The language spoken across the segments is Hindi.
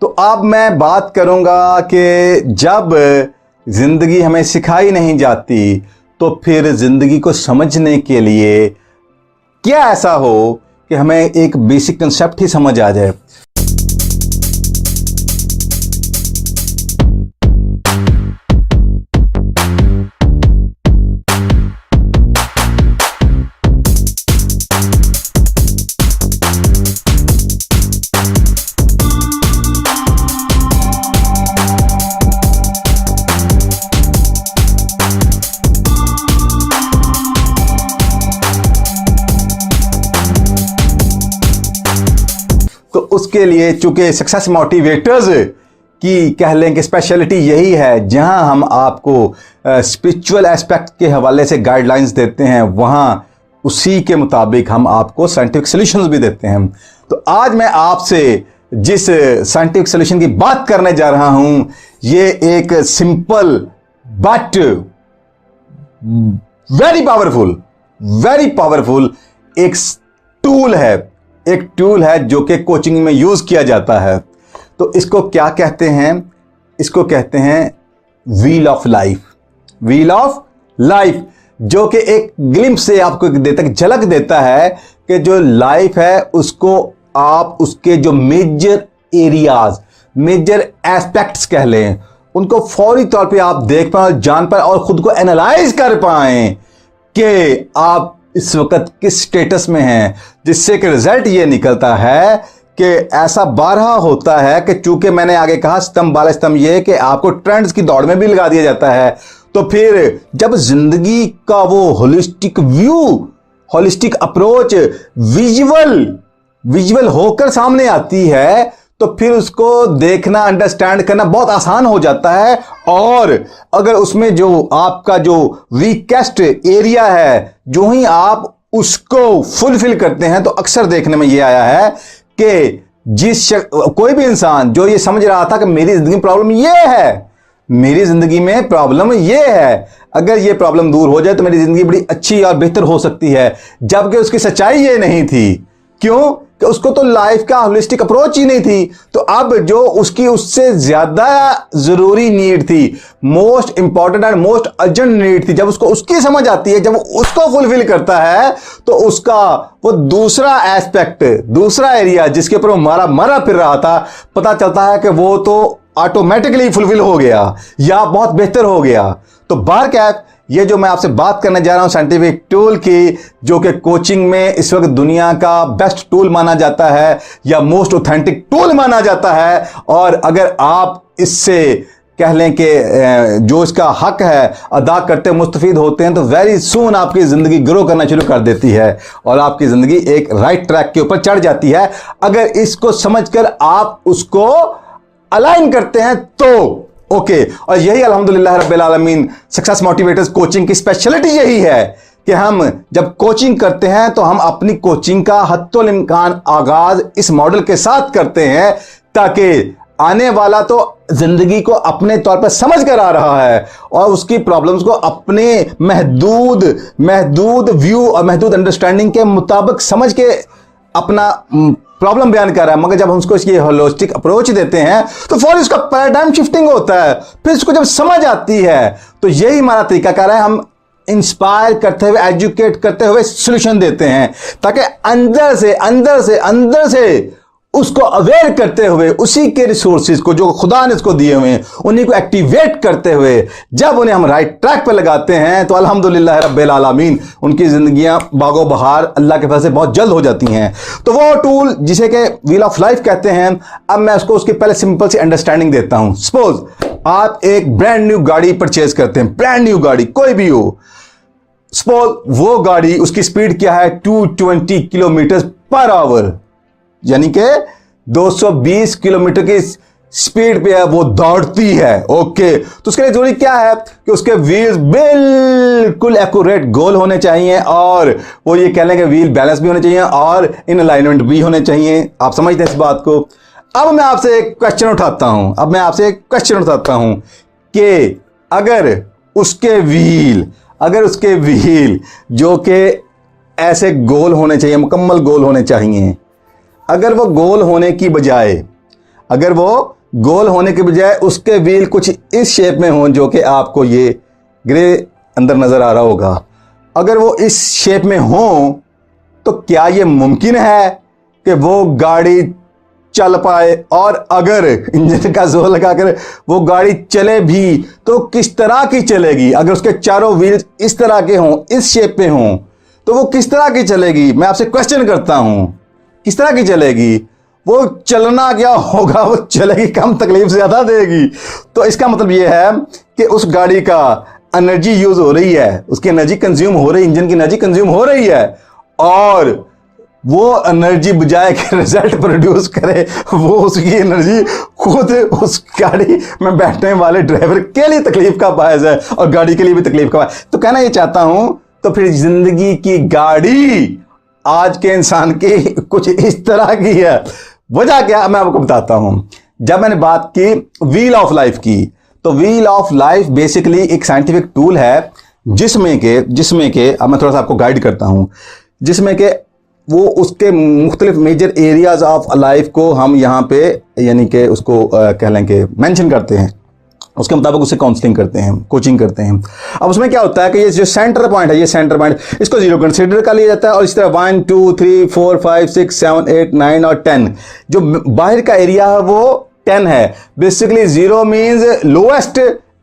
तो अब मैं बात करूंगा कि जब जिंदगी हमें सिखाई नहीं जाती तो फिर जिंदगी को समझने के लिए क्या ऐसा हो कि हमें एक बेसिक कंसेप्ट ही समझ आ जाए। तो उसके लिए चूंकि सक्सेस मोटिवेटर्स की कह लें कि स्पेशलिटी यही है, जहां हम आपको स्पिरिचुअल एस्पेक्ट के हवाले से गाइडलाइंस देते हैं, वहां उसी के मुताबिक हम आपको साइंटिफिक सॉल्यूशंस भी देते हैं। तो आज मैं आपसे जिस साइंटिफिक सॉल्यूशन की बात करने जा रहा हूं, ये एक सिंपल बट वेरी पावरफुल एक टूल है जो कि कोचिंग में यूज किया जाता है। तो इसको क्या कहते हैं? इसको कहते हैं व्हील ऑफ लाइफ, जो कि एक ग्लिम्स से आपको झलक देता है कि जो लाइफ है उसको आप उसके जो मेजर एरियाज, मेजर एस्पेक्ट्स कह लें, उनको फौरी तौर पे आप देख पाएं और जान पाएं और खुद को एनालाइज कर पाएं कि आप इस वक्त किस स्टेटस में हैं, जिससे कि रिजल्ट ये निकलता है कि ऐसा बारहा होता है कि चूंकि मैंने आगे कहा स्तंभ बाला स्तंभ, ये कि आपको ट्रेंड्स की दौड़ में भी लगा दिया जाता है। तो फिर जब जिंदगी का वो होलिस्टिक अप्रोच विजुअल होकर सामने आती है, तो फिर उसको देखना, अंडरस्टैंड करना बहुत आसान हो जाता है। और अगर उसमें जो आपका जो वीकेस्ट एरिया है, जो ही आप उसको फुलफिल करते हैं, तो अक्सर देखने में ये आया है कि कोई भी इंसान जो ये समझ रहा था कि मेरी जिंदगी में प्रॉब्लम ये है, अगर ये प्रॉब्लम दूर हो जाए तो मेरी जिंदगी बड़ी अच्छी और बेहतर हो सकती है, जबकि उसकी सच्चाई ये नहीं थी। क्यों? कि उसको तो लाइफ का होलिस्टिक अप्रोच ही नहीं थी। तो अब जो उसकी उससे ज्यादा जरूरी नीड थी, most important and most urgent need थी, जब उसको उसकी समझ आती है, जब उसको फुलफिल करता है, तो उसका वो दूसरा एस्पेक्ट, दूसरा एरिया जिसके ऊपर वो मारा फिर रहा था, पता चलता है कि वो तो ऑटोमेटिकली फुलफिल हो गया या बहुत बेहतर हो गया। तो बारकैफ ये जो मैं आपसे बात करने जा रहा हूं साइंटिफिक टूल की, जो कि कोचिंग में इस वक्त दुनिया का बेस्ट टूल माना जाता है या मोस्ट ऑथेंटिक टूल माना जाता है, और अगर आप इससे कह लें कि जो इसका हक है अदा करते मुस्तफीद होते हैं, तो वेरी सून आपकी जिंदगी ग्रो करना शुरू कर देती है और आपकी जिंदगी एक राइट ट्रैक के ऊपर चढ़ जाती है, अगर इसको समझकर आप उसको अलाइन करते हैं तो। ओके, और यही अल्हम्दुलिल्लाह रब्बिल आलमीन सक्सेस मोटिवेटर्स कोचिंग की स्पेशलिटी यही है कि हम जब कोचिंग करते हैं तो हम अपनी कोचिंग का हत्तुल इम्कान आगाज इस मॉडल के साथ करते हैं, ताकि आने वाला तो जिंदगी को अपने तौर पर समझ कर आ रहा है और उसकी प्रॉब्लम्स को अपने महदूद व्यू और महदूद अंडरस्टैंडिंग के मुताबिक समझ के अपना प्रॉब्लम बयान कर रहा है। मगर जब हम उसको इसकी होलिस्टिक अप्रोच देते हैं तो फौरन उसका पैराडाइम शिफ्टिंग होता है। फिर इसको जब समझ आती है तो यही हमारा तरीकाकार है, हम इंस्पायर करते हुए, एजुकेट करते हुए सॉल्यूशन देते हैं, ताकि अंदर से उसको अवेयर करते हुए उसी के रिसोर्सेज को जो खुदा ने उसको दिए हुए हैं उन्हीं को एक्टिवेट करते हुए जब उन्हें हम राइट ट्रैक पर लगाते हैं तो अल्हम्दुलिल्लाह रब्बिल आलमीन उनकी जिंदगियां बागो बहार अल्लाह के फजल से बहुत जल्द हो जाती हैं। तो वो टूल जिसे कि व्हील ऑफ लाइफ कहते हैं, अब मैं उसको उसकी पहले सिंपल सी अंडरस्टैंडिंग देता हूं। सपोज आप एक ब्रांड न्यू गाड़ी परचेज करते हैं, ब्रांड न्यू गाड़ी कोई भी हो, सपोज वो गाड़ी उसकी स्पीड क्या है 220 किलोमीटर पर आवर, यानी कि 220 किलोमीटर की स्पीड पे है वो दौड़ती है। ओके, तो उसके लिए जरूरी क्या है कि उसके व्हील्स बिल्कुल एक्यूरेट गोल होने चाहिए और वो ये कह लें कि व्हील बैलेंस भी होने चाहिए और इन अलाइनमेंट भी होने चाहिए। आप समझते हैं इस बात को? अब मैं आपसे एक क्वेश्चन उठाता हूं कि अगर उसके व्हील जो कि ऐसे गोल होने चाहिए, मुकम्मल गोल होने चाहिए, अगर वो गोल होने की बजाय अगर वो गोल होने के बजाय उसके व्हील कुछ इस शेप में हों, जो कि आपको ये ग्रे अंदर नजर आ रहा होगा, अगर वो इस शेप में हों तो क्या ये मुमकिन है कि वो गाड़ी चल पाए? और अगर इंजन का जोर लगाकर वो गाड़ी चले भी तो किस तरह की चलेगी? अगर उसके चारों व्हील्स इस तरह के हों, इस शेप में हों, तो वो किस तरह की चलेगी? मैं आपसे क्वेश्चन करता हूं, किस तरह की चलेगी? वो चलना क्या होगा? वो चलेगी, कम तकलीफ ज्यादा देगी। तो इसका मतलब ये है कि उस गाड़ी का एनर्जी यूज हो रही है, उसकी एनर्जी कंज्यूम हो रही है, इंजन की एनर्जी कंज्यूम हो रही है, और वो एनर्जी बजाय के रिजल्ट प्रोड्यूस करे, वो उसकी एनर्जी खुद उस गाड़ी में बैठने वाले ड्राइवर के लिए तकलीफ का बायस है और गाड़ी के लिए भी तकलीफ का बायस। तो कहना ये चाहता हूं, तो फिर जिंदगी की गाड़ी आज के इंसान की कुछ इस तरह की है। वजह क्या, मैं आपको बताता हूं। जब मैंने बात की व्हील ऑफ लाइफ की, तो व्हील ऑफ लाइफ बेसिकली एक साइंटिफिक टूल है जिसमें के अब मैं थोड़ा सा आपको गाइड करता हूं, जिसमें के वो उसके मुख्तलिफ मेजर एरियाज ऑफ लाइफ को हम यहाँ पे यानी कि उसको कह लें कि मेंशन करते हैं, उसके मुताबिक उससे काउंसलिंग करते हैं, कोचिंग करते हैं। अब उसमें क्या होता है कि ये जो सेंटर पॉइंट है, ये सेंटर पॉइंट, इसको 0 कंसीडर कर लिया जाता है, और इस तरह 1 2 3 4 5 6 7 8 9 और 10 जो बाहर का एरिया है वो 10 है। Basically 0 means lowest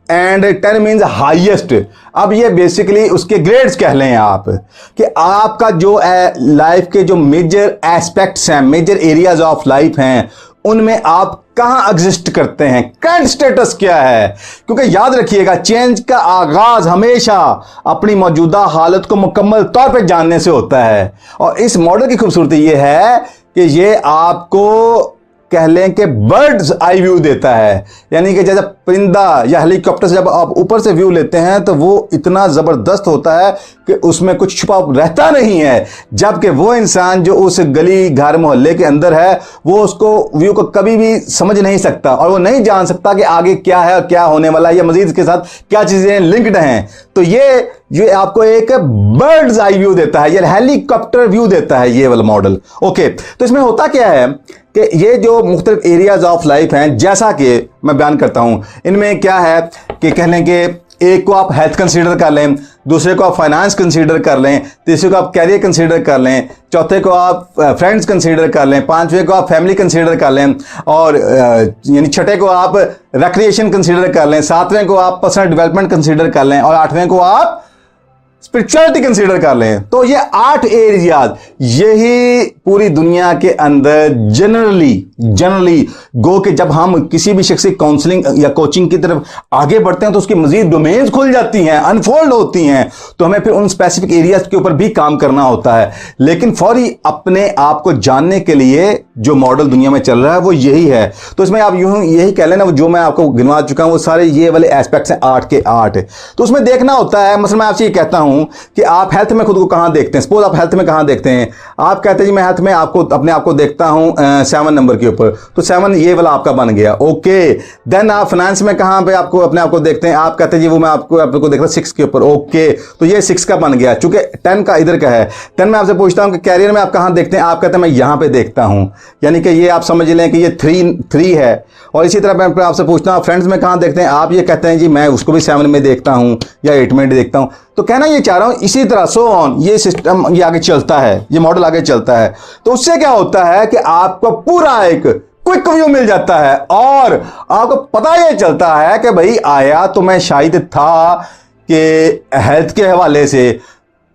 and 10 means highest. अब ये बेसिकली उसके ग्रेड्स कह लें आप, कि आपका जो लाइफ के जो मेजर एस्पेक्ट्स हैं, मेजर एरियाज ऑफ लाइफ हैं, उनमें आप कहां एग्जिस्ट करते हैं, करंट स्टेटस क्या है। क्योंकि याद रखिएगा, चेंज का आगाज हमेशा अपनी मौजूदा हालत को मुकम्मल तौर पे जानने से होता है। और इस मॉडल की खूबसूरती यह है कि ये आपको कह लें कि बर्ड्स आई व्यू देता है, यानी कि जैसे परिंदा या हेलीकॉप्टर से जब आप ऊपर से व्यू लेते हैं तो वो इतना जबरदस्त होता है कि उसमें कुछ छुपा रहता नहीं है, जबकि वो इंसान जो उस गली घर मोहल्ले के अंदर है वो उसको व्यू को कभी भी समझ नहीं सकता, और वो नहीं जान सकता कि आगे क्या है और क्या होने वाला है, या मजीद इसके साथ क्या चीजें लिंक्ड हैं। तो ये आपको एक बर्ड्स आई व्यू देता है, या हेलीकॉप्टर व्यू देता है ये वाला मॉडल। ओके, तो इसमें होता क्या है कि ये जो मुख्तलिफ एरियाज ऑफ लाइफ हैं, जैसा कि मैं बयान करता हूं, इनमें क्या है कि कह लें कि एक को आप हेल्थ कंसीडर कर लें, दूसरे को आप फाइनेंस कंसीडर कर लें, तीसरे को आप कैरियर कंसीडर कर लें, चौथे को आप फ्रेंड्स कंसीडर कर लें, पांचवें को आप फैमिली कंसीडर कर लें, और यानी छठे को आप रिक्रिएशन कंसीडर कर लें, सातवें को आप पर्सनल डेवलपमेंट कंसीडर कर लें, और आठवें को आप स्पिरिचुअलिटी कंसीडर कर लें। तो ये 8 एरियाज यही पूरी दुनिया के अंदर जनरली गो के जब हम किसी भी शख्स की काउंसलिंग या कोचिंग की तरफ आगे बढ़ते हैं तो उसकी मजीद डोमेन्स खुल जाती हैं, अनफोल्ड होती हैं, तो हमें फिर उन स्पेसिफिक एरियाज के ऊपर भी काम करना होता है। लेकिन फौरी अपने आप को जानने के लिए जो मॉडल दुनिया में चल रहा है वो यही है। तो इसमें आप यूं यही कह लेना, जो मैं आपको गिनवा चुका हूं वो सारे ये वाले एस्पेक्ट्स हैं 8 के 8। तो उसमें देखना होता है, मतलब मैं आपसे ये कहता हूं कि आप हेल्थ में खुद को कहां देखते हैं। सपोज आप हेल्थ में कहां देखते हैं, आप कहते हैं जी मैं हेल्थ में आपको अपने आप को देखता हूं 7 नंबर के ऊपर, तो 7 ये वाला आपका बन गया। ओके, देन आप फाइनेंस में कहां पे आपको अपने आप को देखते हैं, आप कहते हैं जी वो मैं आपको देखता हूं 6 के ऊपर। ओके, तो ये 6 का बन गया, चूंकि 10 का इधर का है। 10 मैं आपसे पूछता हूं कि कैरियर में आप कहां देखते हैं, आप कहते हैं मैं यहां पे देखता हूं, यानी कि ये आप समझ लें कि ये 3 है। और इसी तरह मैं आपसे पूछता हूं फ्रेंड्स में कहां देखते हैं, आप ये कहते हैं जी मैं उसको भी 7 में देखता हूं या 8 में देखता हूं। तो कहना ये चाह रहा हूं, इसी तरह सो ऑन ये सिस्टम ये आगे चलता है, ये मॉडल आगे चलता है। तो उससे क्या होता है कि आपको पूरा एक क्विक व्यू मिल जाता है, और आपको पता ये चलता है कि भाई आया तो मैं शायद था कि हेल्थ के हवाले से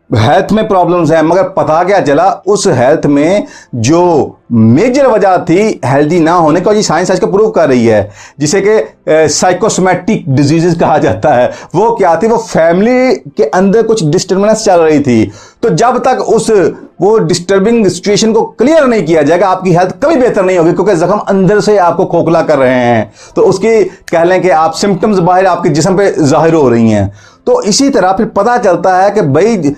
हेल्थ में प्रॉब्लम्स हैं, मगर पता क्या चला उस हेल्थ में जो मेजर वजह थी हेल्दी ना होने का, ये साइंस आज का प्रूव कर रही है, जिसे कि साइकोसोमैटिक डिजीजेस कहा जाता है। वो क्या थी, वो फैमिली के अंदर कुछ डिस्टर्बेंस चल रही थी। तो जब तक वो डिस्टर्बिंग सिचुएशन को क्लियर नहीं किया जाएगा आपकी हेल्थ कभी बेहतर नहीं होगी, क्योंकि जख्म अंदर से आपको खोखला कर रहे हैं। तो उसकी कह लें कि आप सिम्टम्स बाहर आपके जिस्म पे जाहिर हो रही हैं। तो इसी तरह फिर पता चलता है कि भाई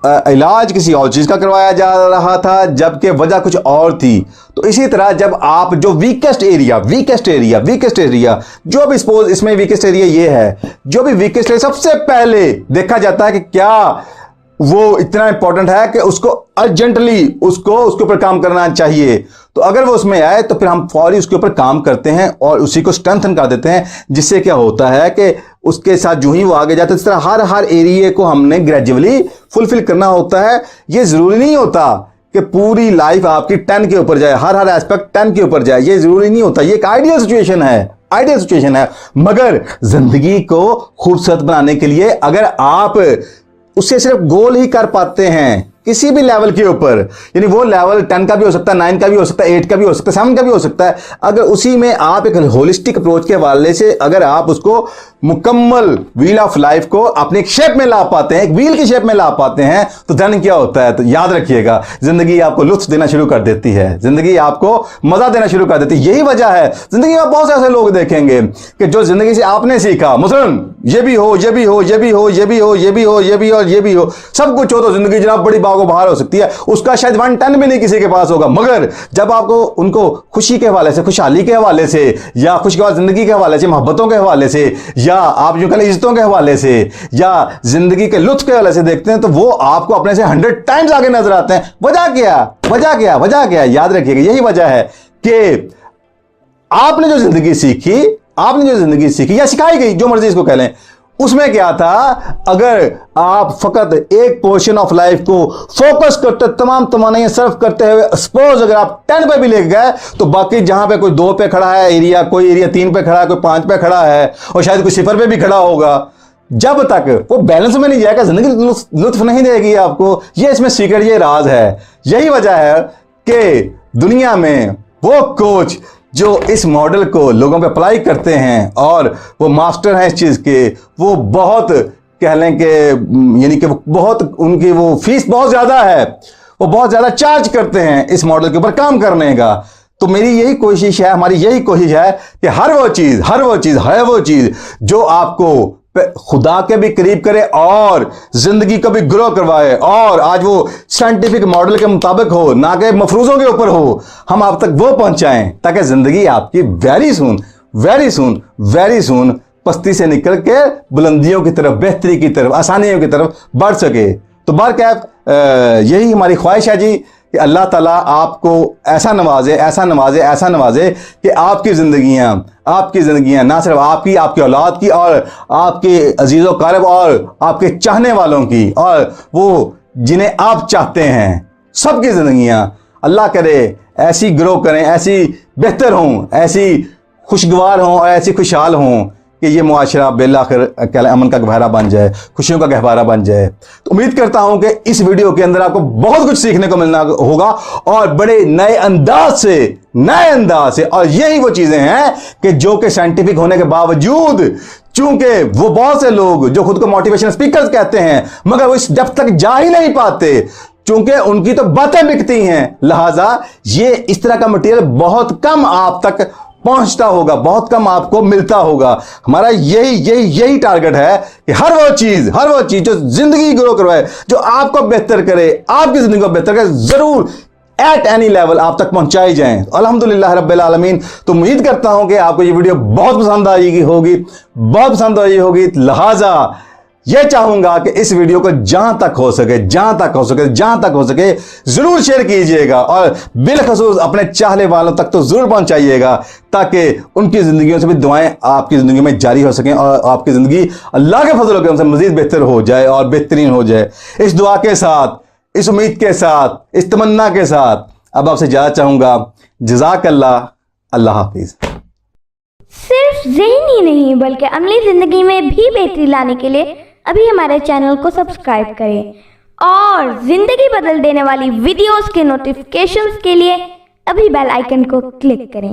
इलाज किसी और चीज का करवाया जा रहा था जबकि वजह कुछ और थी। तो इसी तरह जब आप जो वीकेस्ट एरिया जो भी सपोज इसमें वीकेस्ट एरिया ये है, जो भी वीकेस्ट एरिया सबसे पहले देखा जाता है कि क्या वो इतना इंपॉर्टेंट है कि उसको अर्जेंटली उसके ऊपर काम करना चाहिए। तो अगर वो उसमें आए तो फिर हम फौरी उसके ऊपर काम करते हैं और उसी को स्ट्रेंथन कर देते हैं, जिससे क्या होता है कि उसके साथ जो ही वो आगे जाता है, इस तरह हर एरिया को हमने ग्रेजुअली फुलफिल करना होता है। ये जरूरी नहीं होता कि पूरी लाइफ आपकी 10 के ऊपर जाए, हर एस्पेक्ट 10 के ऊपर जाए, ये जरूरी नहीं होता। ये एक आइडियल सिचुएशन है, मगर जिंदगी को खूबसूरत बनाने के लिए अगर आप उससे सिर्फ गोल ही कर पाते हैं किसी भी लेवल के ऊपर, यानी वो लेवल 10 का भी हो सकता है, 9 का भी हो सकता है, 8 का भी हो सकता है, 7 का भी हो सकता है, अगर उसी में आप एक होलिस्टिक अप्रोच के हवाले से अगर आप उसको मुकम्मल व्हील ऑफ लाइफ को अपने एक शेप में ला पाते हैं, एक व्हील की शेप में ला पाते हैं, तो देन क्या होता है, तो याद रखिएगा, जिंदगी आपको लुत्फ देना शुरू कर देती है, जिंदगी आपको मजा देना शुरू कर देती है। यही वजह है, जिंदगी में बहुत से ऐसे लोग देखेंगे कि जो जिंदगी से आपने सीखा, मसलन ये भी हो, ये भी हो, ये भी हो, ये भी हो, ये भी हो, ये भी हो, ये भी हो, सब कुछ हो, तो जिंदगी जनाब बड़ी बागो बहार हो सकती है, उसका शायद 110 भी नहीं किसी के पास होगा, मगर जब आपको उनको खुशी के हवाले से, खुशहाली के हवाले से, या खुशगवार जिंदगी के हवाले से, मोहब्बतों के हवाले से, या आप जो कहें इज्जतों के हवाले से, या जिंदगी के लुत्फ के हवाले से देखते हैं, तो वो आपको अपने से 100 टाइम्स आगे नजर आते हैं। वजह क्या, याद रखिएगा, यही वजह है कि आपने जो जिंदगी सीखी या सिखाई गई, जो मर्जी इसको कह लें, उसमें क्या था, अगर आप फकत एक पोर्शन ऑफ लाइफ को फोकस करते, तमाम तमाम सर्व करते हुए, सपोज अगर आप 10 पे भी ले गए, तो बाकी जहां पे कोई 2 पे खड़ा है एरिया, कोई एरिया 3 पे खड़ा है, कोई 5 पे खड़ा है, और शायद कोई 0 पे भी खड़ा होगा, जब तक वो बैलेंस में नहीं जाएगा, जिंदगी लुत्फ नहीं देगी आपको। ये इसमें सीक्रेट, ये राज है। यही वजह है कि दुनिया में वो कोच जो इस मॉडल को लोगों पे अप्लाई करते हैं और वो मास्टर हैं इस चीज़ के, वो बहुत कह लें कि यानी कि वो बहुत, उनकी वो फीस बहुत ज़्यादा है, वो बहुत ज़्यादा चार्ज करते हैं इस मॉडल के ऊपर काम करने का। तो मेरी यही कोशिश है, हमारी यही कोशिश है कि हर वो चीज़ जो आपको खुदा के भी करीब करे और जिंदगी को भी ग्रो करवाए, और आज वो साइंटिफिक मॉडल के मुताबिक हो, ना कि मफरूजों के ऊपर हो, हम आप तक वो पहुंचाएं ताकि जिंदगी आपकी वेरी सून पस्ती से निकल के बुलंदियों की तरफ, बेहतरी की तरफ, आसानियों की तरफ बढ़ सके। तो बहरकैफ यही हमारी ख्वाहिश है जी कि अल्लाह ताला आपको ऐसा नवाजे कि आपकी ज़िंदगियां ना सिर्फ आपकी औलाद की और आपके अजीज़ो क़रीब और आपके चाहने वालों की, और वो जिन्हें आप चाहते हैं, सबकी ज़िंदगियां अल्लाह करे ऐसी ग्रो करें, ऐसी बेहतर हों, ऐसी खुशगवार हों और ऐसी खुशहाल हों कि ये मुआशरा बिलाखिर अमन का गहवारा बन जाए, खुशियों का गहवारा बन जाए। तो उम्मीद करता हूं कि इस वीडियो के अंदर आपको बहुत कुछ सीखने को मिलना होगा, और बड़े नए अंदाज से, और यही वो चीजें हैं कि जो कि साइंटिफिक होने के बावजूद, चूंकि वो बहुत से लोग जो खुद को मोटिवेशनल स्पीकर्स कहते हैं, मगर वो इस डेप्थ तक जा ही नहीं पाते, चूंकि उनकी तो बातें बिकती हैं, लिहाजा ये इस तरह का मटेरियल बहुत कम आप तक पहुंचता होगा, बहुत कम आपको मिलता होगा। हमारा यही टारगेट है कि हर वो चीज जो जिंदगी ग्रो करवाए, जो आपको बेहतर करे, आपकी जिंदगी को बेहतर करे, जरूर एट एनी लेवल आप तक पहुंचाई जाएं। अल्हम्दुलिल्लाह रब्बिल आलमीन। तो उम्मीद करता हूं कि आपको ये वीडियो बहुत पसंद आई होगी, लिहाजा ये चाहूंगा कि इस वीडियो को जहां तक हो सके जरूर शेयर कीजिएगा, और बिलखसूस अपने चाहने वालों तक तो जरूर पहुंचाइएगा, ताकि उनकी जिंदगियों से भी दुआएं आपकी जिंदगी में जारी हो सकें और आपकी जिंदगी अल्लाह के फजल से मजीद बेहतर हो जाए और बेहतरीन हो जाए। इस दुआ के साथ, इस उम्मीद के साथ, इस तमन्ना के साथ अब आपसे ज्यादा चाहूंगा, जज़ाकल्लाह, अल्लाह हाफिज। सिर्फ ज़हनी ही नहीं बल्कि अमली ज़िंदगी में भी बेहतरी लाने के लिए अभी हमारे चैनल को सब्सक्राइब करें, और ज़िंदगी बदल देने वाली वीडियोस के नोटिफिकेशंस के लिए अभी बेल आइकन को क्लिक करें।